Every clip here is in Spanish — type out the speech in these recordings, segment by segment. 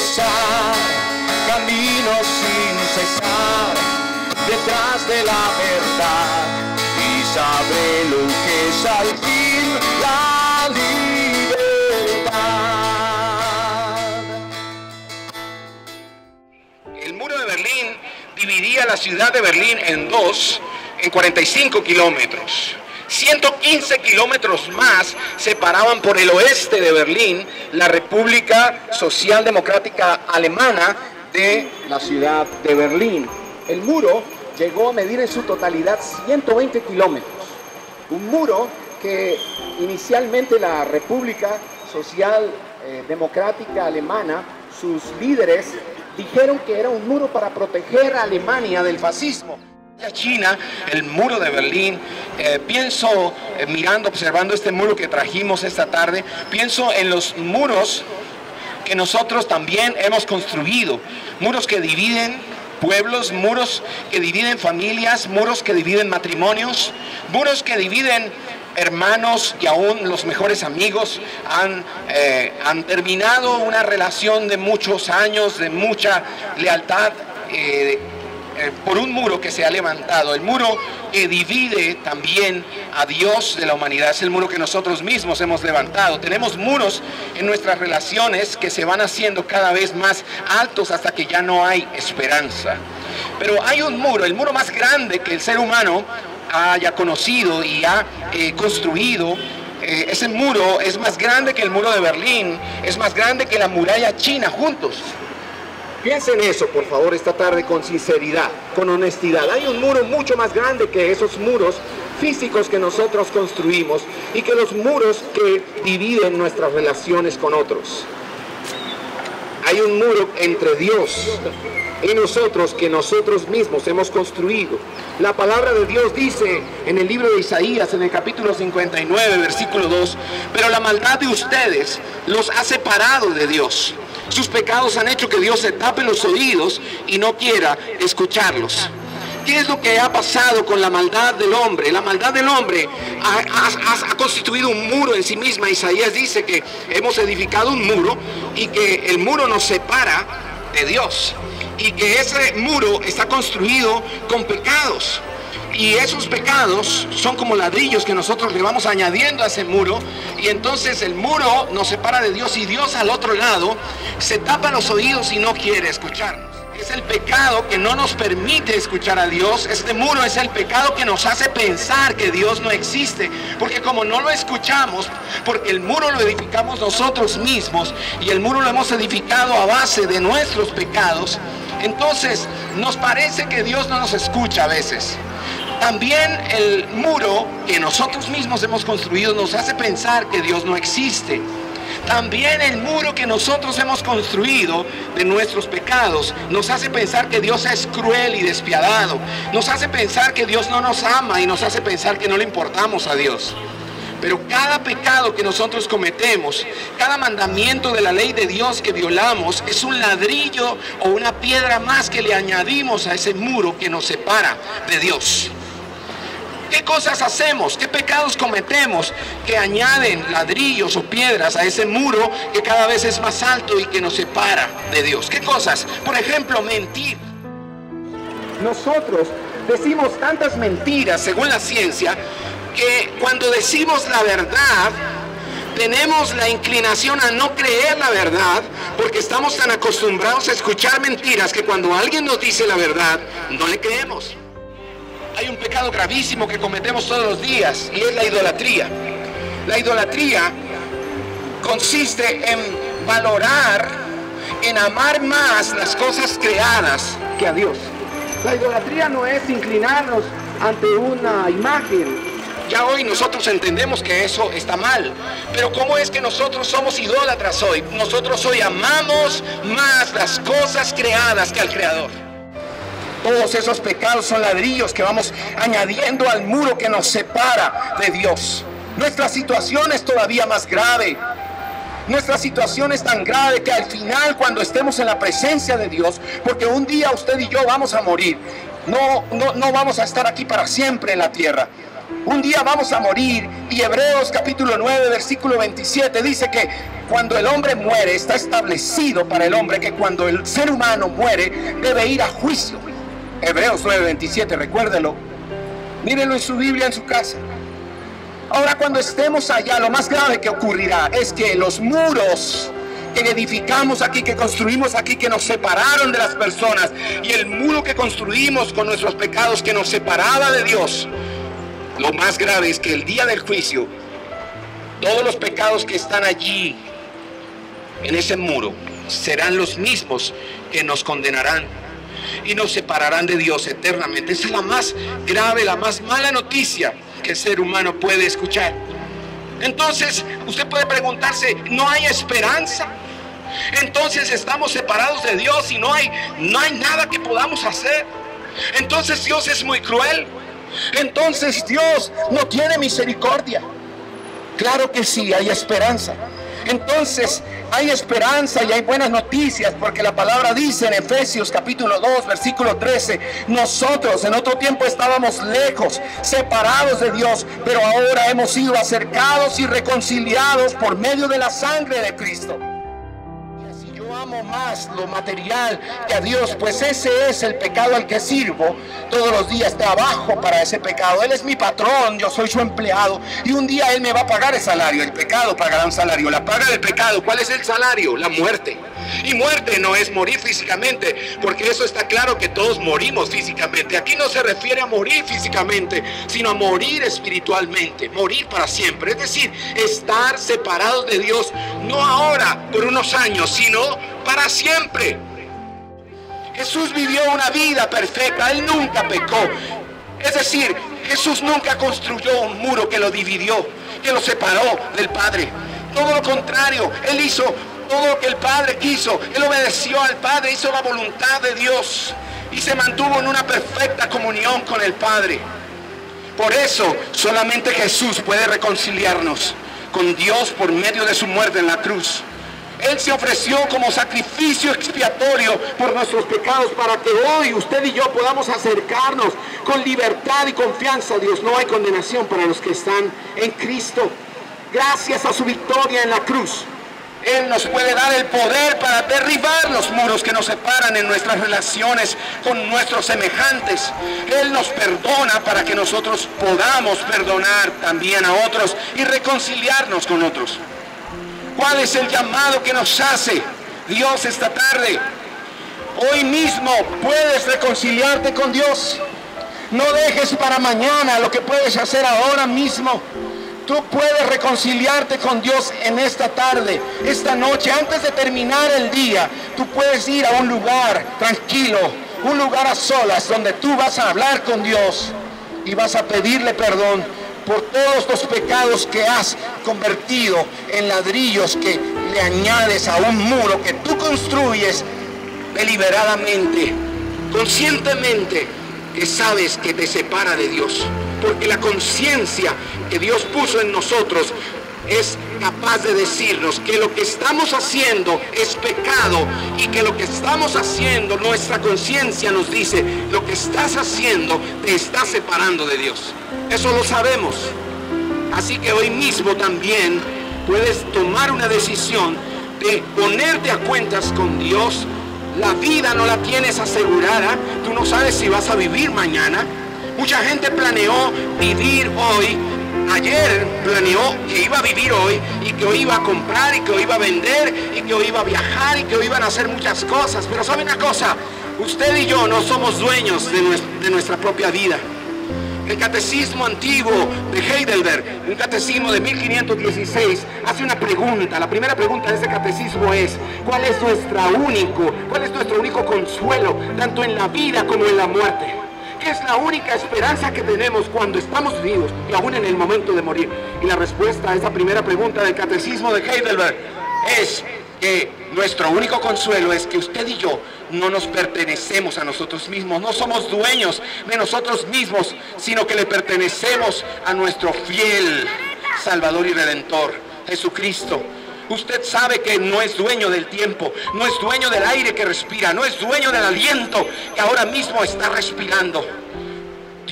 tropezar, camino sin cesar, detrás de la verdad, y sabré lo que es al fin la libertad. El muro de Berlín dividía la ciudad de Berlín en dos, en 45 kilómetros. 115 kilómetros más separaban por el oeste de Berlín la República Socialdemocrática Alemana de la ciudad de Berlín. El muro llegó a medir en su totalidad 120 kilómetros. Un muro que inicialmente la República Socialdemocrática Alemana, sus líderes, dijeron que era un muro para proteger a Alemania del fascismo. China, el muro de Berlín, pienso, observando este muro que trajimos esta tarde, pienso en los muros que nosotros también hemos construido, muros que dividen pueblos, muros que dividen familias, muros que dividen matrimonios, muros que dividen hermanos y aún los mejores amigos. Han terminado una relación de muchos años, de mucha lealtad, por un muro que se ha levantado. El muro que divide también a Dios de la humanidad es el muro que nosotros mismos hemos levantado. Tenemos muros en nuestras relaciones que se van haciendo cada vez más altos hasta que ya no hay esperanza. Pero hay un muro, el muro más grande que el ser humano haya conocido y ha construido. Ese muro es más grande que el muro de Berlín, es más grande que la muralla china juntos. Piensen eso, por favor, esta tarde con sinceridad, con honestidad. Hay un muro mucho más grande que esos muros físicos que nosotros construimos y que los muros que dividen nuestras relaciones con otros. Hay un muro entre Dios y nosotros que nosotros mismos hemos construido. La palabra de Dios dice en el libro de Isaías, en el capítulo 59, versículo 2, pero la maldad de ustedes los ha separado de Dios. Sus pecados han hecho que Dios se tape los oídos y no quiera escucharlos. ¿Qué es lo que ha pasado con la maldad del hombre? La maldad del hombre ha constituido un muro en sí misma. Isaías dice que hemos edificado un muro y que el muro nos separa de Dios. Y que ese muro está construido con pecados. Y esos pecados son como ladrillos que nosotros le vamos añadiendo a ese muro. Y entonces el muro nos separa de Dios y Dios al otro lado se tapa los oídos y no quiere escucharnos. Es el pecado que no nos permite escuchar a Dios. Este muro es el pecado que nos hace pensar que Dios no existe. Porque como no lo escuchamos, porque el muro lo edificamos nosotros mismos y el muro lo hemos edificado a base de nuestros pecados, entonces nos parece que Dios no nos escucha a veces. También el muro que nosotros mismos hemos construido nos hace pensar que Dios no existe. También el muro que nosotros hemos construido de nuestros pecados nos hace pensar que Dios es cruel y despiadado. Nos hace pensar que Dios no nos ama y nos hace pensar que no le importamos a Dios. Pero cada pecado que nosotros cometemos, cada mandamiento de la ley de Dios que violamos, es un ladrillo o una piedra más que le añadimos a ese muro que nos separa de Dios. ¿Qué cosas hacemos? ¿Qué pecados cometemos que añaden ladrillos o piedras a ese muro que cada vez es más alto y que nos separa de Dios? ¿Qué cosas? Por ejemplo, mentir. Nosotros decimos tantas mentiras, según la ciencia, que cuando decimos la verdad, tenemos la inclinación a no creer la verdad, porque estamos tan acostumbrados a escuchar mentiras que cuando alguien nos dice la verdad, no le creemos. Hay un pecado gravísimo que cometemos todos los días y es la idolatría. La idolatría consiste en valorar, en amar más las cosas creadas que a Dios. La idolatría no es inclinarnos ante una imagen. Ya hoy nosotros entendemos que eso está mal, pero ¿cómo es que nosotros somos idólatras hoy? Nosotros hoy amamos más las cosas creadas que al Creador. Todos esos pecados son ladrillos que vamos añadiendo al muro que nos separa de Dios. Nuestra situación es todavía más grave. Nuestra situación es tan grave que al final, cuando estemos en la presencia de Dios, porque un día usted y yo vamos a morir, no vamos a estar aquí para siempre en la tierra. Un día vamos a morir, y Hebreos capítulo 9, versículo 27 dice que cuando el hombre muere, está establecido para el hombre que cuando el ser humano muere, debe ir a juicio. Hebreos 9, 27, recuérdelo. Mírenlo en su Biblia, en su casa. Ahora, cuando estemos allá, lo más grave que ocurrirá es que los muros que edificamos aquí, que construimos aquí, que nos separaron de las personas, y el muro que construimos con nuestros pecados que nos separaba de Dios, lo más grave es que el día del juicio, todos los pecados que están allí en ese muro serán los mismos que nos condenarán y nos separarán de Dios eternamente. Esa es la más grave, la más mala noticia que el ser humano puede escuchar. Entonces usted puede preguntarse, ¿no hay esperanza? Entonces estamos separados de Dios y no hay nada que podamos hacer. Entonces Dios es muy cruel. Entonces Dios no tiene misericordia. Claro que sí, hay esperanza. Entonces hay esperanza y hay buenas noticias, porque la palabra dice en Efesios capítulo 2 versículo 13: nosotros en otro tiempo estábamos lejos, separados de Dios, pero ahora hemos sido acercados y reconciliados por medio de la sangre de Cristo. Amo más lo material que a Dios, pues ese es el pecado al que sirvo todos los días. Trabajo para ese pecado. Él es mi patrón, yo soy su empleado, y un día Él me va a pagar el salario. El pecado pagará un salario. La paga del pecado, ¿cuál es el salario? La muerte. Y muerte no es morir físicamente, porque eso está claro que todos morimos físicamente. Aquí no se refiere a morir físicamente, sino a morir espiritualmente, morir para siempre. Es decir, estar separados de Dios, no ahora por unos años, sino para siempre. Jesús vivió una vida perfecta, Él nunca pecó. Es decir, Jesús nunca construyó un muro que lo dividió, que lo separó del Padre. Todo lo contrario, Él hizo todo lo que el Padre quiso. Él obedeció al Padre, hizo la voluntad de Dios y se mantuvo en una perfecta comunión con el Padre. Por eso solamente Jesús puede reconciliarnos con Dios por medio de su muerte en la cruz. Él se ofreció como sacrificio expiatorio por nuestros pecados, para que hoy usted y yo podamos acercarnos con libertad y confianza a Dios. No hay condenación para los que están en Cristo. Gracias a su victoria en la cruz, Él nos puede dar el poder para derribar los muros que nos separan en nuestras relaciones con nuestros semejantes. Él nos perdona para que nosotros podamos perdonar también a otros y reconciliarnos con otros. ¿Cuál es el llamado que nos hace Dios esta tarde? Hoy mismo puedes reconciliarte con Dios. No dejes para mañana lo que puedes hacer ahora mismo. Tú puedes reconciliarte con Dios en esta tarde, esta noche, antes de terminar el día. Tú puedes ir a un lugar tranquilo, un lugar a solas, donde tú vas a hablar con Dios y vas a pedirle perdón por todos los pecados que has convertido en ladrillos que le añades a un muro que tú construyes deliberadamente, conscientemente, que sabes que te separa de Dios. Porque la conciencia que Dios puso en nosotros es capaz de decirnos que lo que estamos haciendo es pecado, y que lo que estamos haciendo, nuestra conciencia nos dice, lo que estás haciendo te está separando de Dios. Eso lo sabemos. Así que hoy mismo también puedes tomar una decisión de ponerte a cuentas con Dios. La vida no la tienes asegurada. Tú no sabes si vas a vivir mañana. Mucha gente planeó vivir hoy. Ayer planeó que iba a vivir hoy, y que hoy iba a comprar, y que hoy iba a vender, y que hoy iba a viajar, y que hoy iban a hacer muchas cosas. Pero ¿sabe una cosa? Usted y yo no somos dueños de nuestra propia vida. El catecismo antiguo de Heidelberg, un catecismo de 1516, hace una pregunta. La primera pregunta de ese catecismo es: ¿cuál es nuestro único consuelo, tanto en la vida como en la muerte? ¿Qué es la única esperanza que tenemos cuando estamos vivos y aún en el momento de morir? Y la respuesta a esa primera pregunta del catecismo de Heidelberg es que nuestro único consuelo es que usted y yo no nos pertenecemos a nosotros mismos, no somos dueños de nosotros mismos, sino que le pertenecemos a nuestro fiel Salvador y Redentor, Jesucristo. Usted sabe que no es dueño del tiempo, no es dueño del aire que respira, no es dueño del aliento que ahora mismo está respirando.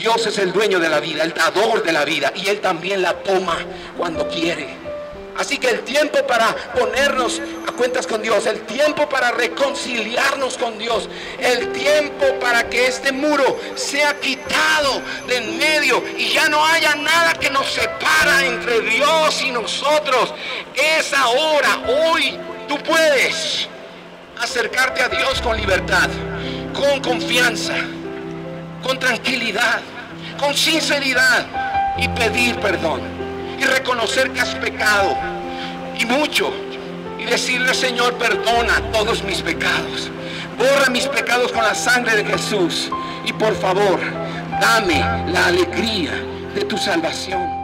Dios es el dueño de la vida, el dador de la vida, y Él también la toma cuando quiere. Así que el tiempo para ponernos a cuentas con Dios, el tiempo para reconciliarnos con Dios, el tiempo para que este muro sea quitado de en medio y ya no haya nada que nos separa entre Dios y nosotros, es ahora. Hoy tú puedes acercarte a Dios con libertad, con confianza, con tranquilidad, con sinceridad, y pedir perdón y reconocer que has pecado y mucho, y decirle: Señor, perdona todos mis pecados, borra mis pecados con la sangre de Jesús, y por favor dame la alegría de tu salvación.